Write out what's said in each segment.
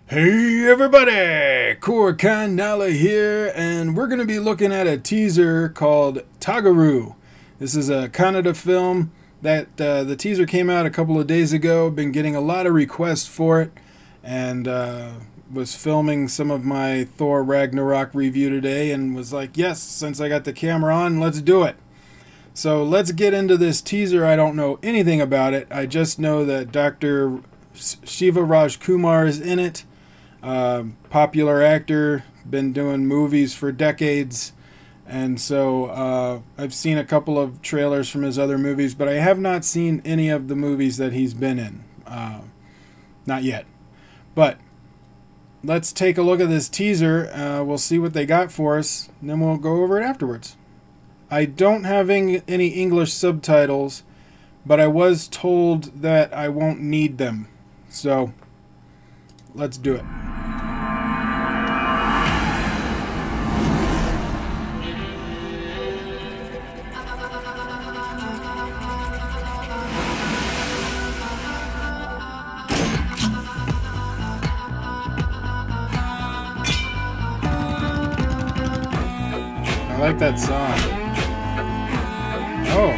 Hey everybody, Koricon here, and we're going to be looking at a teaser called Tagaru. This is a Kannada film that the teaser came out a couple of days ago. Been getting a lot of requests for it, and was filming some of my Thor Ragnarok review today, and was like, yes, since I got the camera on, let's do it. So let's get into this teaser. I don't know anything about it. I just know that Dr. Shivarajkumar is in it. Popular actor, been doing movies for decades, and so I've seen a couple of trailers from his other movies, but I have not seen any of the movies that he's been in. Not yet. But let's take a look at this teaser. We'll see what they got for us, and then we'll go over it afterwards. I don't have any English subtitles, but I was told that I won't need them. So let's do it. I like that song. Oh.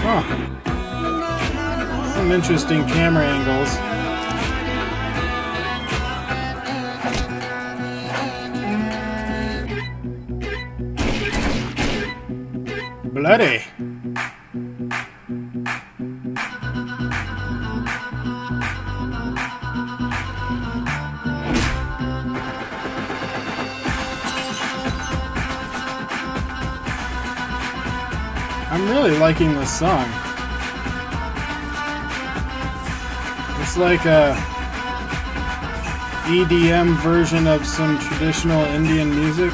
Huh. Some interesting camera angles. Bloody. I'm really liking this song. It's like a EDM version of some traditional Indian music.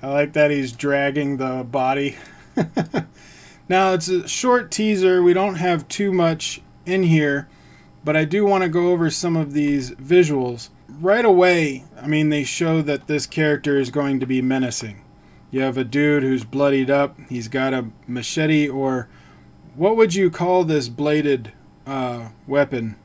I like that he's dragging the body. Now, it's a short teaser. We don't have too much in here, but I do want to go over some of these visuals. Right away, I mean, they show that this character is going to be menacing. You have a dude who's bloodied up. He's got a machete, or what would you call this bladed weapon?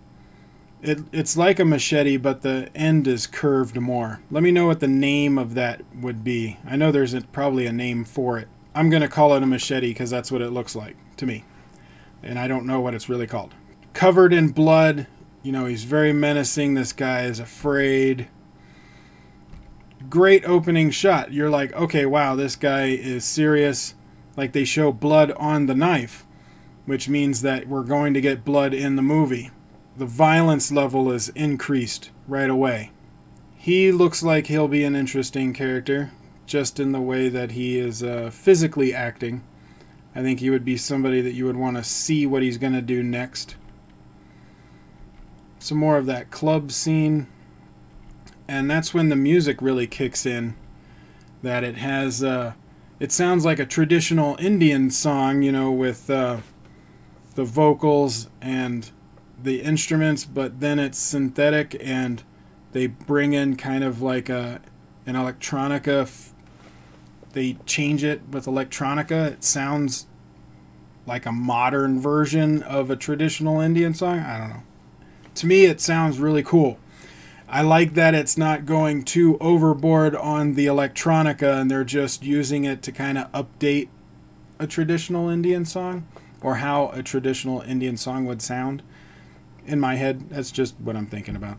It's like a machete, but the end is curved more. Let me know what the name of that would be. I know there's probably a name for it. I'm going to call it a machete because that's what it looks like to me. And I don't know what it's really called. Covered in blood. You know, he's very menacing. This guy is afraid. Great opening shot. You're like, okay, wow, this guy is serious. Like, they show blood on the knife, which means that we're going to get blood in the movie. The violence level is increased right away. He looks like he'll be an interesting character, just in the way that he is physically acting. I think he would be somebody that you would want to see what he's going to do next. Some more of that club scene. And that's when the music really kicks in. That it has, it sounds like a traditional Indian song, you know, with the vocals and the instruments, but then it's synthetic, and they bring in kind of like an electronica. They change it with electronica. It sounds like a modern version of a traditional Indian song. I don't know. To me, it sounds really cool. I like that it's not going too overboard on the electronica, and they're just using it to kind of update a traditional Indian song, or how a traditional Indian song would sound. In my head, that's just what I'm thinking about.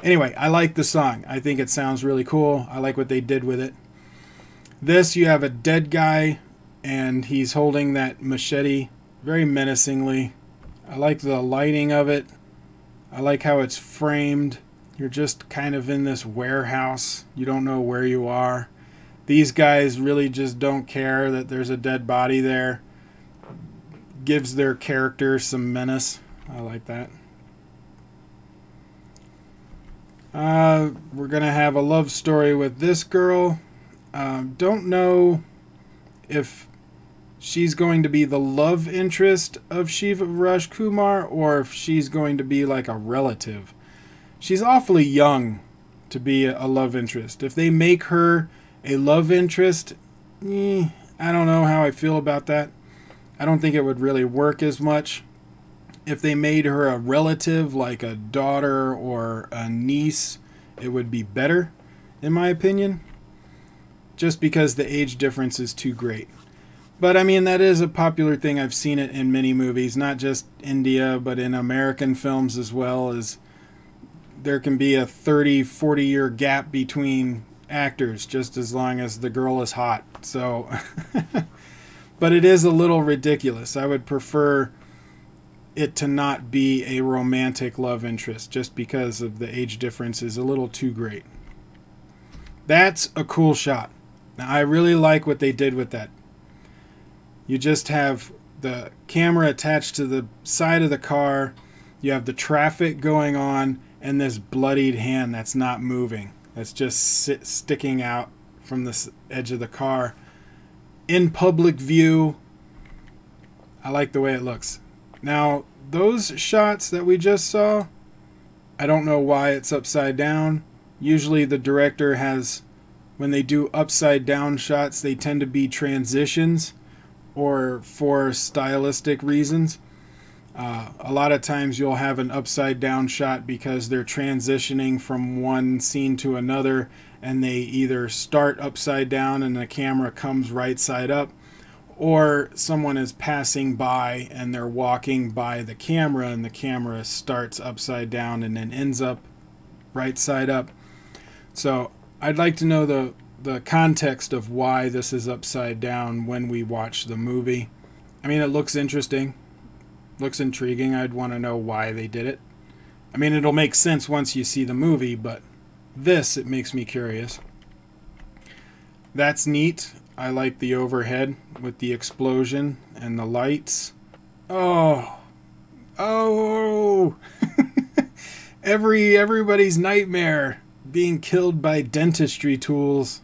Anyway, I like the song. I think it sounds really cool. I like what they did with it. This, you have a dead guy, and he's holding that machete very menacingly. I like the lighting of it. I like how it's framed. You're just kind of in this warehouse. You don't know where you are. These guys really just don't care that there's a dead body there. Gives their character some menace. I like that. We're going to have a love story with this girl. Don't know if she's going to be the love interest of Shivarajkumar, or if she's going to be like a relative. She's awfully young to be a love interest. If they make her a love interest, I don't know how I feel about that. I don't think it would really work as much. If they made her a relative, like a daughter or a niece, it would be better, in my opinion. Just because the age difference is too great. But I mean, that is a popular thing. I've seen it in many movies, not just India, but in American films as well. As there can be a 30, 40-year gap between actors, just as long as the girl is hot. So, but it is a little ridiculous. I would prefer it to not be a romantic love interest, just because of the age difference is a little too great. That's a cool shot. Now, I really like what they did with that. You just have the camera attached to the side of the car. You have the traffic going on and this bloodied hand that's not moving. That's just sticking out from the edge of the car. In public view, I like the way it looks. Now, those shots that we just saw, I don't know why it's upside down. Usually the director has, when they do upside down shots, they tend to be transitions or for stylistic reasons. A lot of times you'll have an upside down shot because they're transitioning from one scene to another, and they either start upside down and the camera comes right side up, or someone is passing by and they're walking by the camera and the camera starts upside down and then ends up right side up. So I'd like to know the context of why this is upside down when we watch the movie. I mean, it looks interesting. Looks intriguing. I'd want to know why they did it. I mean, it'll make sense once you see the movie, but it makes me curious. That's neat. I like the overhead with the explosion and the lights. Oh. Everybody's nightmare, being killed by dentistry tools.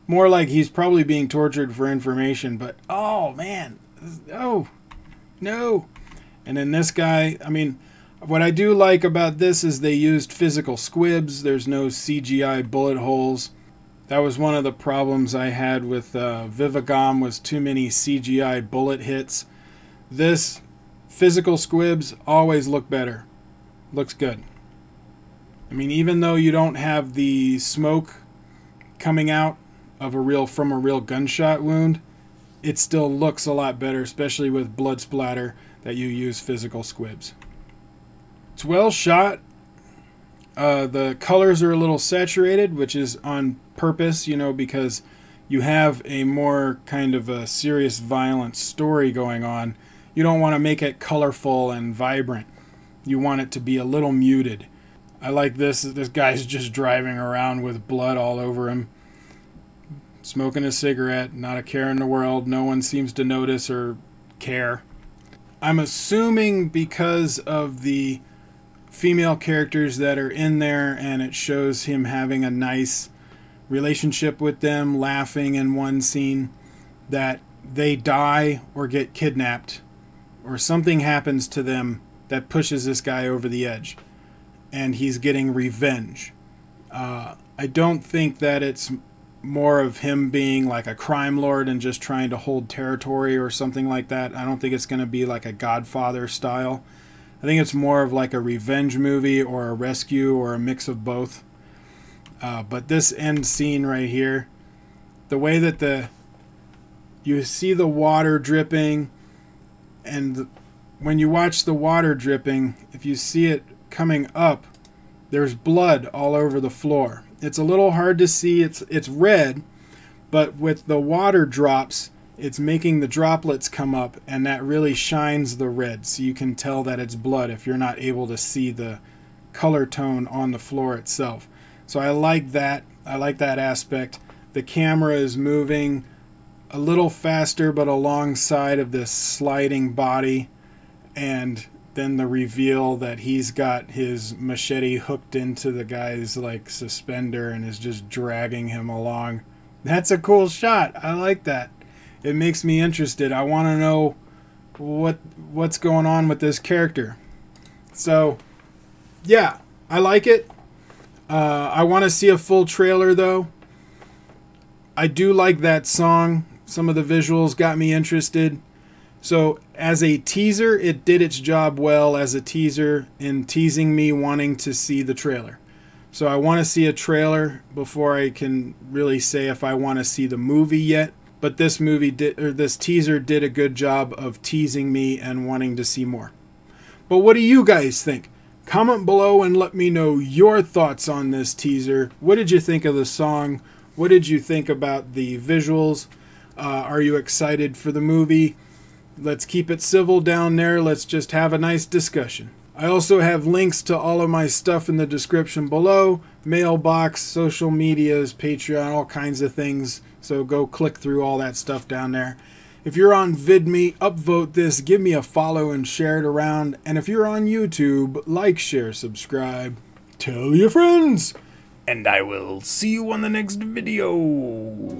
More like he's probably being tortured for information, but oh man. Oh. No. And then this guy, I mean, what I do like about this is they used physical squibs. There's no CGI bullet holes. That was one of the problems I had with Vivagam, was too many CGI bullet hits. This physical squibs always look better. Looks good. I mean, even though you don't have the smoke coming out of from a real gunshot wound, it still looks a lot better, especially with blood splatter, that you use physical squibs. It's well shot. The colors are a little saturated, which is on purpose, you know, because you have a more kind of a serious, violent story going on. You don't want to make it colorful and vibrant. You want it to be a little muted. I like this. This guy's just driving around with blood all over him, smoking a cigarette, not a care in the world. No one seems to notice or care. I'm assuming because of the female characters that are in there, and it shows him having a nice relationship with them, laughing in one scene, that they die or get kidnapped, or something happens to them that pushes this guy over the edge, and he's getting revenge. I don't think that it's more of him being like a crime lord and just trying to hold territory or something like that. I don't think it's going to be like a Godfather style. I think it's more of like a revenge movie or a rescue or a mix of both. But this end scene right here, the way that you see the water dripping, and when you watch the water dripping, if you see it coming up, there's blood all over the floor. It's a little hard to see. It's red, but with the water drops, it's making the droplets come up, and that really shines the red, so you can tell that it's blood if you're not able to see the color tone on the floor itself. So I like that. I like that aspect. The camera is moving a little faster, but alongside of this sliding body, and then the reveal that he's got his machete hooked into the guy's like suspender and is just dragging him along. That's a cool shot. I like that. It makes me interested. I want to know what's going on with this character. So, yeah, I like it. I want to see a full trailer, though. I do like that song, Some of the visuals got me interested. So as a teaser, it did its job well as a teaser in teasing me wanting to see the trailer. So I want to see a trailer before I can really say if I want to see the movie yet. But this teaser did a good job of teasing me and wanting to see more. But what do you guys think? Comment below and let me know your thoughts on this teaser. What did you think of the song? What did you think about the visuals? Are you excited for the movie? Let's keep it civil down there. Let's just have a nice discussion. I also have links to all of my stuff in the description below. Mailbox, social medias, Patreon, all kinds of things. So go click through all that stuff down there. If you're on VidMe, upvote this, give me a follow and share it around. And if you're on YouTube, like, share, subscribe, tell your friends. And I will see you on the next video.